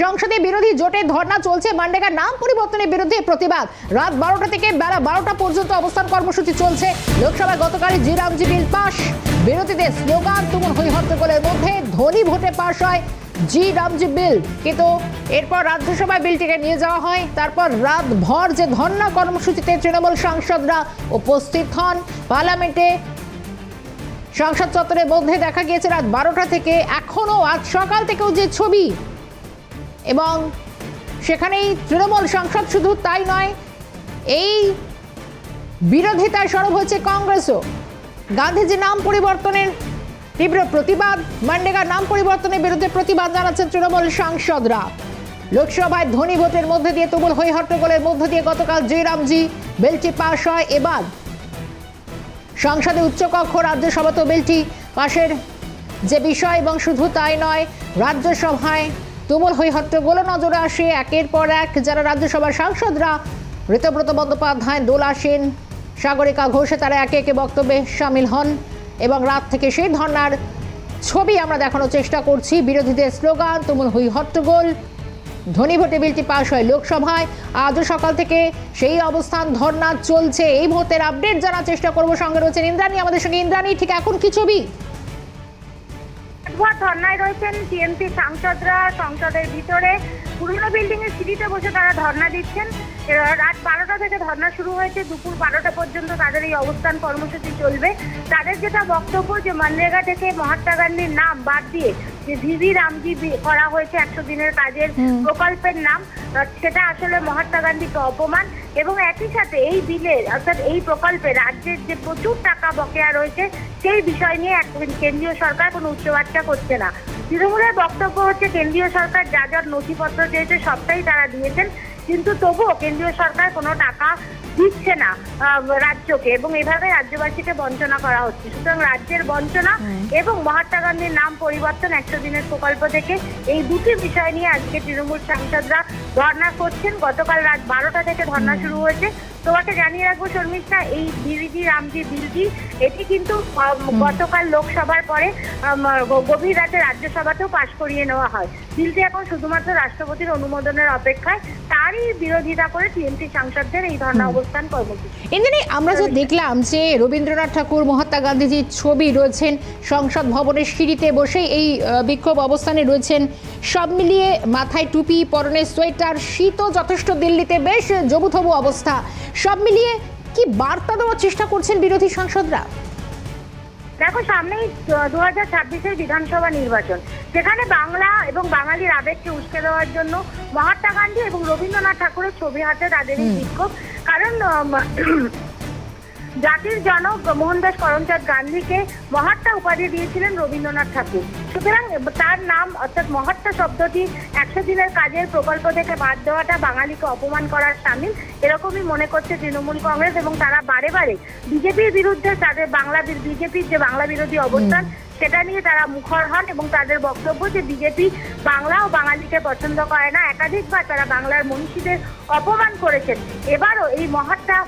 সংসদে বিরোধী জোটের ধর্ণা চলছে। মানরেগার নাম পরিবর্তনের বিরুদ্ধে প্রতিবাদ। রাত 12টা থেকে বেলা 12টা পর্যন্ত অবস্থান কর্মসূচি চলছে। লোকসভায় গতকাল জি রামজি বিল পাস। বিরোধীদের স্লোগান, তুমুল হইহট্টগোলের মধ্যে ধ্বনি ভোটে পাস হয় জি রামজি বিল। কিন্তু এরপর রাজ্যসভায় বিলটিকে নিয়ে যাওয়া হয়। তারপর রাতভর যে ধর্ণা কর্মসূচিতে তৃণমূল সাংসদরা উপস্থিত হন পার্লামেন্টে, সংসদ চত্বরের মধ্যে দেখা গিয়েছে রাত 12টা থেকে এখনো আজ সকাল থেকেও যে ছবি, এবং সেখানেই তৃণমূল সাংসদ, শুধু তাই নয়, এই বিরোধিতায় সরব হয়েছে কংগ্রেসও। গান্ধীজি নাম পরিবর্তনের তীব্র প্রতিবাদ, মানরেগার নাম পরিবর্তনের বিরুদ্ধে প্রতিবাদ জানাচ্ছেন তৃণমূল সাংসদরা। লোকসভায় ধ্বনি ভোটের মধ্যে দিয়ে তুমুল হইহট্টগোলের মধ্য দিয়ে গতকাল জি রামজি বিলটি পাশ হয়। এবার সংসদে উচ্চকক্ষ, রাজ্যসভাতেও বিলটি পাশের যে বিষয়, এবং শুধু তাই নয়, রাজ্যসভায় তুমুল হইহট্টগোল নজরে আসে একের পর এক যারা রাজ্যসভার সাংসদরা, ঋতব্রত বন্দ্যোপাধ্যায়, দোলা সেন, সাগরিকা ঘোষে, তারা একে একে বক্তব্যে সামিল হন এবং রাত থেকে সেই ধর্নার ছবি আমরা দেখানোর চেষ্টা করছি। বিরোধীদের স্লোগান, তুমুল হইহট্টগোল, ধ্বনি ভোটে বিলটি পাশ হয় লোকসভায়। আজও সকাল থেকে সেই অবস্থান, ধর্না চলছে। এই মুহূর্তের আপডেট জানার চেষ্টা করবো, সঙ্গে রয়েছেন ইন্দ্রাণী আমাদের সঙ্গে। ইন্দ্রাণী, ঠিক এখন কি ছবি? ধর্নায় রয়েছেন টিএমসি সাংসদরা। সংসদের ভিতরে পুরনো বিল্ডিং এর সিঁড়িতে বসে তারা ধর্না দিচ্ছেন। রাত 12টা থেকে ধর্না শুরু হয়েছে, দুপুর 12টা পর্যন্ত তাদের এই অবস্থান কর্মসূচি চলবে। তাদের যেটা বক্তব্য, যে মানরেগা থেকে মহাত্মা গান্ধীর নাম বাদ দিয়ে যে জি রামজি করা হয়েছে 100 দিনের কাজের প্রকল্পের নাম, সেটা আসলে মহাত্মা গান্ধীকে অপমান। এবং একই সাথে এই বিলের, অর্থাৎ এই প্রকল্পে রাজ্যের যে প্রচুর টাকা বকেয়া রয়েছে, সেই বিষয় নিয়ে কেন্দ্রীয় সরকার কোনো উচ্চবাচ্চা করছে না। তৃণমূলের বক্তব্য হচ্ছে কেন্দ্রীয় সরকার যা যা নথিপত্র চেয়েছে সবটাই তারা দিয়েছেন, কিন্তু তবুও কেন্দ্রীয় সরকার কোনো টাকা দিচ্ছে না রাজ্যকে, এবং এভাবে রাজ্যবাসীকে বঞ্চনা করা হচ্ছে। সুতরাং রাজ্যের বঞ্চনা এবং মহাত্মা গান্ধীর নাম পরিবর্তন 100 দিনের প্রকল্প থেকে, এই দুটি বিষয় নিয়ে আজকে তৃণমূল সাংসদরা ধর্ণা করছেন। গতকাল রাত 12টা থেকে ধর্ণা শুরু হয়েছে। তোমাকে জানিয়ে রাখবো শর্মিষ্ঠা, এই জি রামজি বিলটি, এটি কিন্তু গতকাল লোকসভার পরে গভীর রাতে রাজ্যসভাতেও পাশ করিয়ে নেওয়া হয়। বিলটি এখন শুধুমাত্র রাষ্ট্রপতির অনুমোদনের অপেক্ষায়। তারই বিরোধিতা করে টিএমসি সাংসদদের এই ধর্ণা অবস্থান কর্মসূচি। ইন্দ্রাণী, আমরা যে দেখলাম যে রবীন্দ্রনাথ ঠাকুর, মহাত্মা গান্ধীজির ছবি রয়েছেন সংসদ ভবনের সিঁড়িতে বসে এই বিক্ষোভ অবস্থানে রয়েছেন। সব মিলিয়ে মাথায় টুপি, পরনে সোয়েটার, শীতও যথেষ্ট, দিল্লিতে বেশ জবুথবু অবস্থা। সব মিলিয়ে কি বার্তা দেওয়ার চেষ্টা করছেন বিরোধী সাংসদরা? দেখো, সামনেই 2026-এর বিধানসভা নির্বাচন, যেখানে বাংলা এবং বাঙালির আবেগকে উস্কে দেওয়ার জন্য মহাত্মা গান্ধী এবং রবীন্দ্রনাথ ঠাকুরের ছবি হাতে তাদের এই বিক্ষোভ। কারণ জাতির জনক মোহনদাস করমচাঁদ গান্ধীকে মহাত্মা উপাধি দিয়েছিলেন রবীন্দ্রনাথ ঠাকুর। সুতরাং তার নাম, অর্থাৎ মহাত্মা শব্দটি 100 দিনের কাজের প্রকল্প থেকে বাদ দেওয়াটা বাঙালিকে অপমান করার সামিল, এরকমই মনে করছে তৃণমূল কংগ্রেস। এবং তারা বারে বারে বিজেপির বিরুদ্ধে, তাদের বিজেপির যে বাংলা বিরোধী অবস্থান, সেটা নিয়ে তারা মুখর হন এবং তাদের বক্তব্য যে বিজেপি বাংলা ও বাঙালিকে পছন্দ করে না। একাধিকবার তারা বাংলার মনীষীদের অপমান করেছেন। এবারও এই মহাত্মা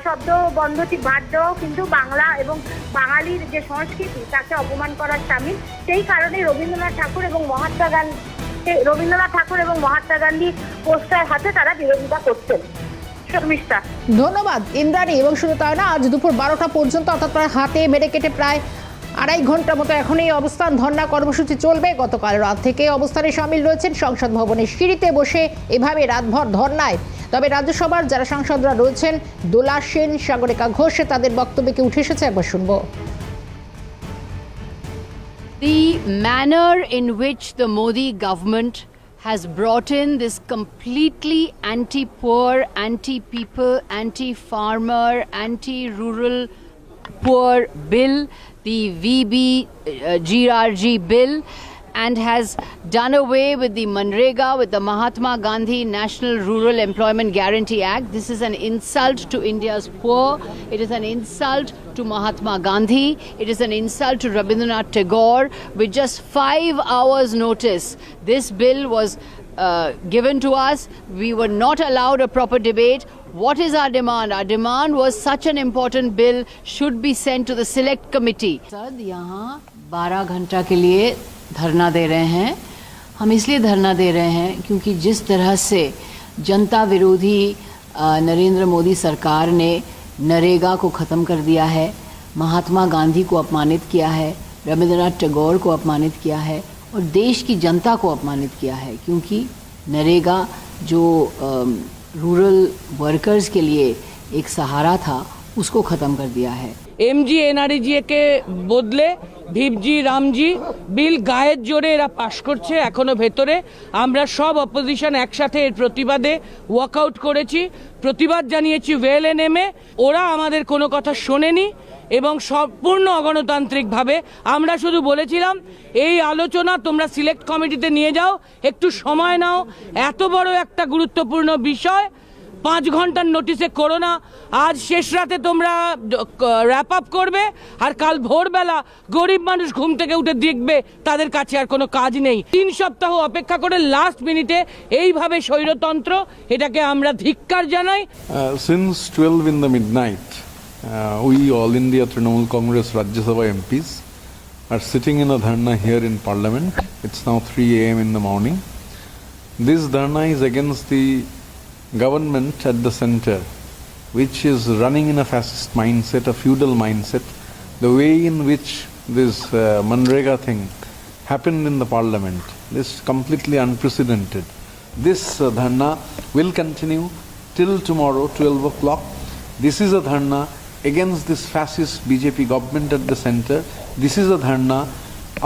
শব্দ বন্ধটি বাদ দেওয়াও কিন্তু বাংলা এবং বাঙালির যে সংস্কৃতি তাকে অপমান করার সামিল। সেই কারণে রবীন্দ্রনাথ ঠাকুর এবং মহাত্মা গান্ধী পোস্টার হাতে তারা বিরোধিতা করছেন। ধন্যবাদ ইন্দ্রাণী। এবং শুধু তাই না, আজ দুপুর 12টা পর্যন্ত, অর্থাৎ প্রায় হাতে মেরে কেটে প্রায় 2.5 ঘন্টা মতো এখন এই অবস্থান ধর্ণা কর্মসূচি চলবে। গতকাল রাত থেকে অবস্থানে সামিল রয়েছেন সংসদ ভবনের সিঁড়িতে বসে এভাবে রাতভর ধর্নায়। তবে রাজ্যসভার যারা সাংসদরা রয়েছেন, দোলা সেন, সাগরিকা ঘোষ, তাদের বক্তব্যকে উঠে এসেছে, একবার শুনবো। The manner in which the Modi government has brought in this completely anti-poor, anti-people, anti-farmer, anti-rural poor bill, the GRG bill, and has done away with the Manrega, with the Mahatma Gandhi National Rural Employment Guarantee Act. This is an insult to India's poor. It is an insult to Mahatma Gandhi. It is an insult to Rabindranath Tagore. With just 5 hours notice, this bill was given to us. We were not allowed a proper debate. What is our demand? Our demand was such an important bill should be sent to the select committee. Sir, यहाँ 12 घंटा के लिए धरना दे रहे हैं। हम इसलिए धरना दे रहे हैं क्योंकि जिस तरह से जनता विरोधी नरेंद्र मोदी सरकार ने नरेगा को ख़त्म कर दिया है, महात्मा गांधी को अपमानित किया है, रविंद्रनाथ टैगोर को अपमानित किया है और देश की जनता को अपमानित किया है, क्योंकि नरेगा जो रूरल वर्कर्स के लिए एक सहारा था उसको ख़त्म कर दिया है। এমজি এনআরজি কে বদলে ভিপজি রামজি বিল গায়ের জোরে এরা পাশ করছে এখনো ভেতরে। আমরা সব অপোজিশন একসাথে এর প্রতিবাদে ওয়াকআউট করেছি, প্রতিবাদ জানিয়েছি VLNM-এ। ওরা আমাদের কোনো কথা শোনেনি এবং সম্পূর্ণ অগণতান্ত্রিকভাবে আমরা শুধু বলেছিলাম এই আলোচনা তোমরা সিলেক্ট কমিটিতে নিয়ে যাও, একটু সময় নাও, এত বড় একটা গুরুত্বপূর্ণ বিষয় 5 ঘন্টার নোটিশে করো না। আজ শেষ রাতে তোমরা র্যাপ আপ করবে আর কাল ভোরবেলা গরিব মানুষ ঘুম থেকে উঠে দেখবে তাদের কাছে আর কোনো কাজ নেই। 3 সপ্তাহ অপেক্ষা করে লাস্ট মিনিটে এইভাবে স্বৈরতন্ত্র, এটাকে আমরা ধিক্কার জানাই। Since 12 in the midnight, we All India Trinamool Congress Rajya Sabha MPs are sitting in a dharna here in Parliament. It's now 3 AM in the morning. This dharna is against the government at the center, which is running in a fascist mindset, a feudal mindset. The way in which this Manrega thing happened in the parliament, this is completely unprecedented. This dharna will continue till tomorrow 12 o'clock. This is a dharna against this fascist BJP government at the center. This is a dharna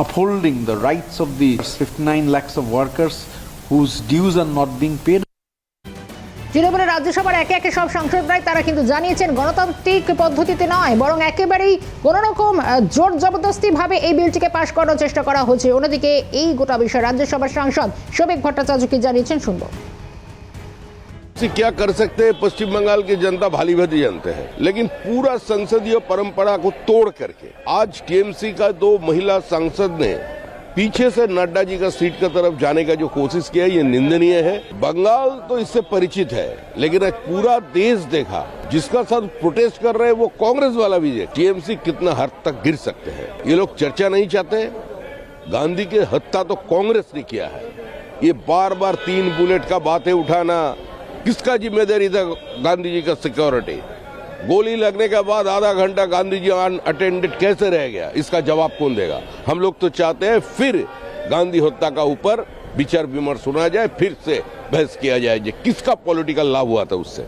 upholding the rights of the 59 lakhs of workers whose dues are not being paid. তৃণমূলের রাজ্যসভার একে একে সব সাংসদরাই তারা কিন্তু জানিয়েছেন গণতান্ত্রিক পদ্ধতিতে নয়, বরং একেবারেই কোনো রকম জোর জবরদস্তি ভাবে এই বিলটিকে পাশ করার চেষ্টা করা হচ্ছে। অন্যদিকে এই গোটা বিষয়ে রাজ্যসভার সাংসদ শোভিক ভট্টাচার্য কি জানিয়েছেন শুনবো। क्या कर सकते हैं, पश्चिम बंगाल की जनता भाली भांति जानते हैं, लेकिन पूरा संसदीय परंपरा को तोड़ करके आज टीएमसी का 2 महिला सांसद ने पीछे से नड्डा जी का सीट की तरफ जाने का जो कोशिश किया, ये निंदनीय है। बंगाल तो इससे परिचित है, लेकिन आज पूरा देश देखा जिसका साथ प्रोटेस्ट कर रहे हैं वो कांग्रेस वाला भी है। टीएमसी कितना हद तक गिर सकते हैं। ये लोग चर्चा नहीं चाहते। गांधी की हत्या तो कांग्रेस ने किया है। ये बार बार 3 बुलेट का बातें उठाना, किसका जिम्मेदारी था? गांधी जी का सिक्योरिटी। गोली लगने के बाद आधा घंटा गांधी जी अनअटेंडेड कैसे रह गया, इसका जवाब कौन देगा? हम लोग तो चाहते हैं फिर गांधी हत्या का ऊपर विचार विमर्श सुना जाए, फिर से बहस किया जाए किसका पॉलिटिकल लाभ हुआ था उससे।